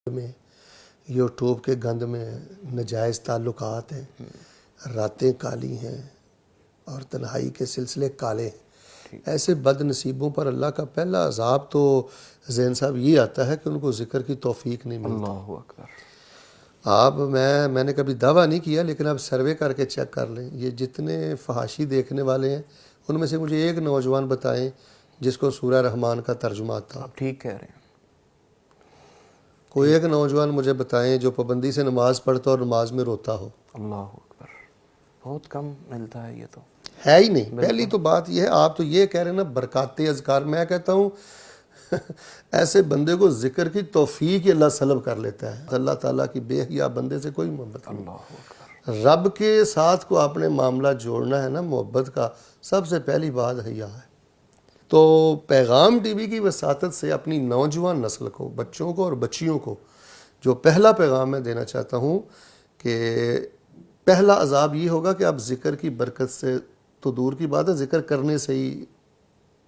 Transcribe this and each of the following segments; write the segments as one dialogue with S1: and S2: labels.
S1: میں یوٹیوب کے گند میں ناجائز تعلقات ہیں، راتیں کالی ہیں اور تنہائی کے سلسلے کالے ہیں۔ ایسے بد نصیبوں پر اللہ کا پہلا عذاب تو زین صاحب یہ آتا ہے کہ ان کو ذکر کی توفیق نہیں ملتی۔
S2: اللہ اکبر۔
S1: آپ میں نے کبھی دعویٰ نہیں کیا، لیکن آپ سروے کر کے چیک کر لیں، یہ جتنے فحاشی دیکھنے والے ہیں ان میں سے مجھے ایک نوجوان بتائیں جس کو سورہ رحمان کا ترجمہ آتا۔
S2: آپ ٹھیک کہہ رہے ہیں۔
S1: کوئی ایک نوجوان مجھے بتائیں جو پابندی سے نماز پڑھتا اور نماز میں روتا ہو۔
S2: اللہ اکبر، بہت کم ملتا ہے یہ تو۔
S1: ہے ہی نہیں۔ پہلی تو بات یہ ہے، آپ تو یہ کہہ رہے ہیں نا برکات اذکار، میں کہتا ہوں ایسے بندے کو ذکر کی توفیق اللہ سلب کر لیتا ہے۔ اللہ تعالیٰ کی بے حیا بندے سے کوئی محبت نہیں۔
S2: اللہ اکبر۔
S1: رب کے ساتھ کو آپ نے معاملہ جوڑنا ہے نا محبت کا، سب سے پہلی بات حیا ہے۔ تو پیغام ٹی وی کی وساطت سے اپنی نوجوان نسل کو، بچوں کو اور بچیوں کو جو پہلا پیغام میں دینا چاہتا ہوں کہ پہلا عذاب یہ ہوگا کہ آپ ذکر کی برکت سے تو دور کی بات ہے، ذکر کرنے سے ہی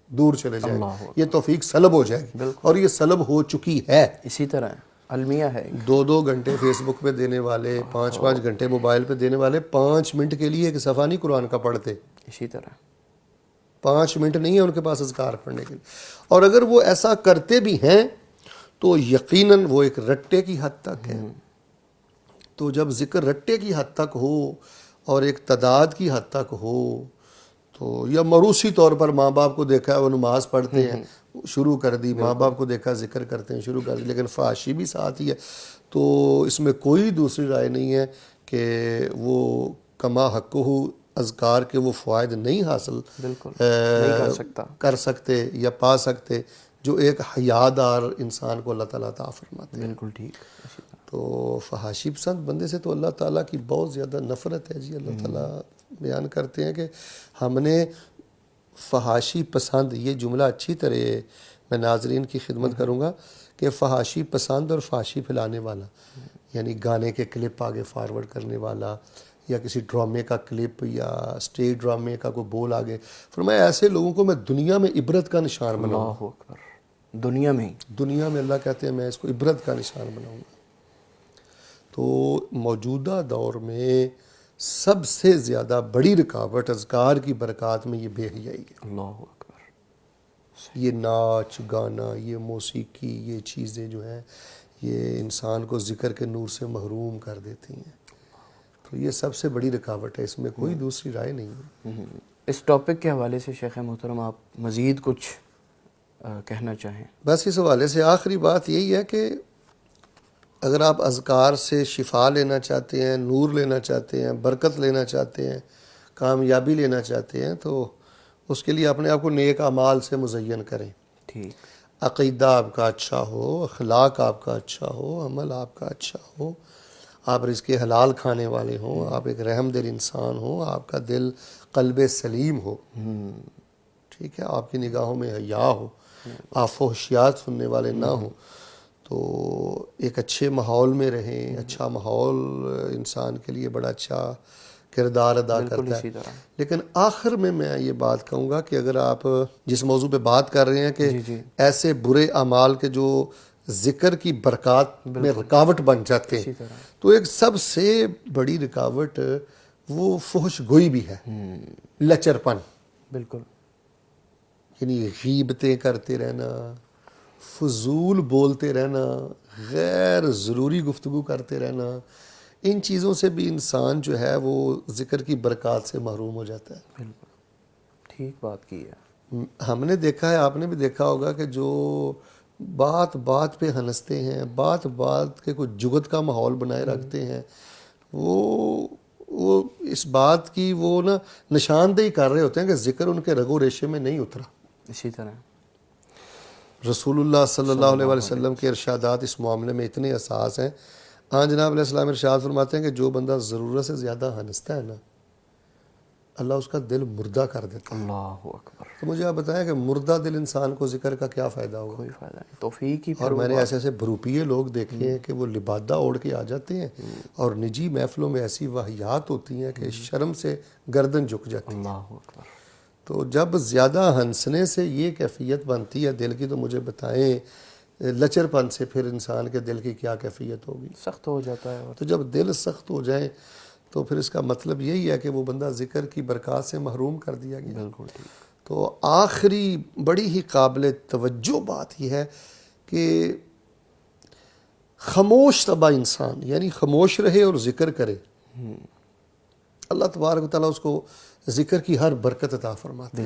S1: دور چلے جائیں، یہ توفیق سلب ہو جائے گی، اور یہ سلب ہو چکی ہے۔
S2: اسی طرح المیہ ہے،
S1: 2 گھنٹے فیس بک پہ دینے والے، 5 گھنٹے موبائل پہ دینے والے، 5 منٹ کے لیے ایک صفحہ نہیں قرآن کا پڑھتے۔
S2: اسی طرح
S1: 5 منٹ نہیں ہے ان کے پاس اذکار پڑھنے کے لیے، اور اگر وہ ایسا کرتے بھی ہیں تو یقیناً وہ ایک رٹے کی حد تک ہے۔ تو جب ذکر رٹے کی حد تک ہو اور ایک تعداد کی حد تک ہو تو، یا موروثی طور پر ماں باپ کو دیکھا ہے وہ نماز پڑھتے ہیں شروع کر دی، ماں باپ کو دیکھا ذکر کرتے ہیں شروع کر دی، لیکن فحاشی بھی ساتھ ہی ہے، تو اس میں کوئی دوسری رائے نہیں ہے کہ وہ کما حقہ اذکار کے وہ فوائد نہیں حاصل
S2: بالکل نہیں
S1: کر سکتے یا پا سکتے جو ایک حیادار انسان کو اللہ تعالیٰ عطا فرماتے ہیں۔
S2: بالکل ٹھیک۔
S1: تو فحاشی پسند بندے سے تو اللہ تعالیٰ کی بہت زیادہ نفرت ہے جی۔ اللہ تعالیٰ بیان کرتے ہیں کہ ہم نے فحاشی پسند، یہ جملہ اچھی طرح میں ناظرین کی خدمت کروں گا کہ فحاشی پسند اور فحاشی پھیلانے والا، یعنی گانے کے کلپ آگے فارورڈ کرنے والا، یا کسی ڈرامے کا کلپ یا اسٹیج ڈرامے کا کوئی بول آگے، فرمایا ایسے لوگوں کو میں دنیا میں عبرت کا نشان بناؤں گا۔
S2: اللہ اکبر، دنیا میں ہی،
S1: دنیا میں اللہ کہتے ہیں میں اس کو عبرت کا نشان بناؤں گا۔ تو موجودہ دور میں سب سے زیادہ بڑی رکاوٹ اذکار کی برکات میں یہ بے حیائی ہے۔
S2: اللہ اکبر۔
S1: یہ ناچ گانا، یہ موسیقی، یہ چیزیں جو ہیں یہ انسان کو ذکر کے نور سے محروم کر دیتی ہیں۔ تو یہ سب سے بڑی رکاوٹ ہے، اس میں کوئی دوسری رائے نہیں ہے۔
S2: اس ٹاپک کے حوالے سے شیخ محترم آپ مزید کچھ کہنا چاہیں؟
S1: بس اس حوالے سے آخری بات یہی ہے کہ اگر آپ اذکار سے شفا لینا چاہتے ہیں، نور لینا چاہتے ہیں، برکت لینا چاہتے ہیں، کامیابی لینا چاہتے ہیں، تو اس کے لیے اپنے آپ کو نیک اعمال سے مزین کریں۔
S2: ٹھیک۔
S1: عقیدہ آپ کا اچھا ہو، اخلاق آپ کا اچھا ہو، عمل آپ کا اچھا ہو، آپ رزق حلال کھانے والے ہوں، آپ ایک رحم دل انسان ہوں، آپ کا دل قلب سلیم ہو، ٹھیک ہے، آپ کی نگاہوں میں حیا ہو، آپ فحشیات سننے والے نہ ہوں، تو ایک اچھے ماحول میں رہیں۔ اچھا ماحول انسان کے لیے بڑا اچھا کردار ادا کرتا ہے۔ لیکن آخر میں یہ بات کہوں گا کہ اگر آپ جس موضوع پہ بات کر رہے ہیں کہ ایسے برے اعمال کے جو ذکر کی برکات میں رکاوٹ بن جاتے ہیں، تو ایک سب سے بڑی رکاوٹ وہ فحش گوئی بھی ہے، لچرپن،
S2: بالکل،
S1: یعنی غیبتیں کرتے رہنا، فضول بولتے رہنا، غیر ضروری گفتگو کرتے رہنا، ان چیزوں سے بھی انسان جو ہے وہ ذکر کی برکات سے محروم ہو جاتا ہے۔
S2: بالکل ٹھیک بات کی ہے۔
S1: ہم نے دیکھا ہے، آپ نے بھی دیکھا ہوگا کہ جو بات بات پہ ہنستے ہیں، بات بات کے کوئی جگت کا ماحول بنائے رکھتے ہیں، وہ اس بات کی وہ نا نشاندہی کر رہے ہوتے ہیں کہ ذکر ان کے رگ و ریشے میں نہیں اترا۔
S2: اسی طرح
S1: رسول اللہ صلی اللہ علیہ وسلم کے ارشادات اس معاملے میں اتنے حساس ہیں۔ جناب علیہ السلام ارشاد فرماتے ہیں کہ جو بندہ ضرورت سے زیادہ ہنستا ہے نا، اللہ اس کا دل مردہ کر دیتا ہے۔
S2: اللہ اکبر۔
S1: تو مجھے آپ بتائیں کہ مردہ دل انسان کو ذکر کا کیا فائدہ ہوگا؟
S2: کوئی فائدہ نہیں، توفیق ہی۔
S1: اور میں نے ایسے بھروپیے لوگ دیکھے ہیں کہ وہ لبادہ اوڑھ کے آ جاتے ہیں اور نجی محفلوں میں ایسی واہیات ہوتی ہیں کہ شرم سے گردن جھک جاتی ہے۔
S2: اللہ اکبر۔
S1: تو جب زیادہ ہنسنے سے یہ کیفیت بنتی ہے دل کی، تو مجھے بتائیں لچر پن سے پھر انسان کے دل کی کیا کیفیت ہوگی.
S2: سخت ہو جاتا ہے. اور
S1: تو جب دل سخت ہو جائے تو پھر اس کا مطلب یہی ہے کہ وہ بندہ ذکر کی برکات سے محروم کر دیا گیا.
S2: بالکل ٹھیک.
S1: تو آخری بڑی ہی قابل توجہ بات یہ ہے کہ خاموش طبع انسان یعنی خاموش رہے اور ذکر کرے، اللہ تبارک و تعالیٰ اس کو ذکر کی ہر برکت عطا فرماتے ہیں.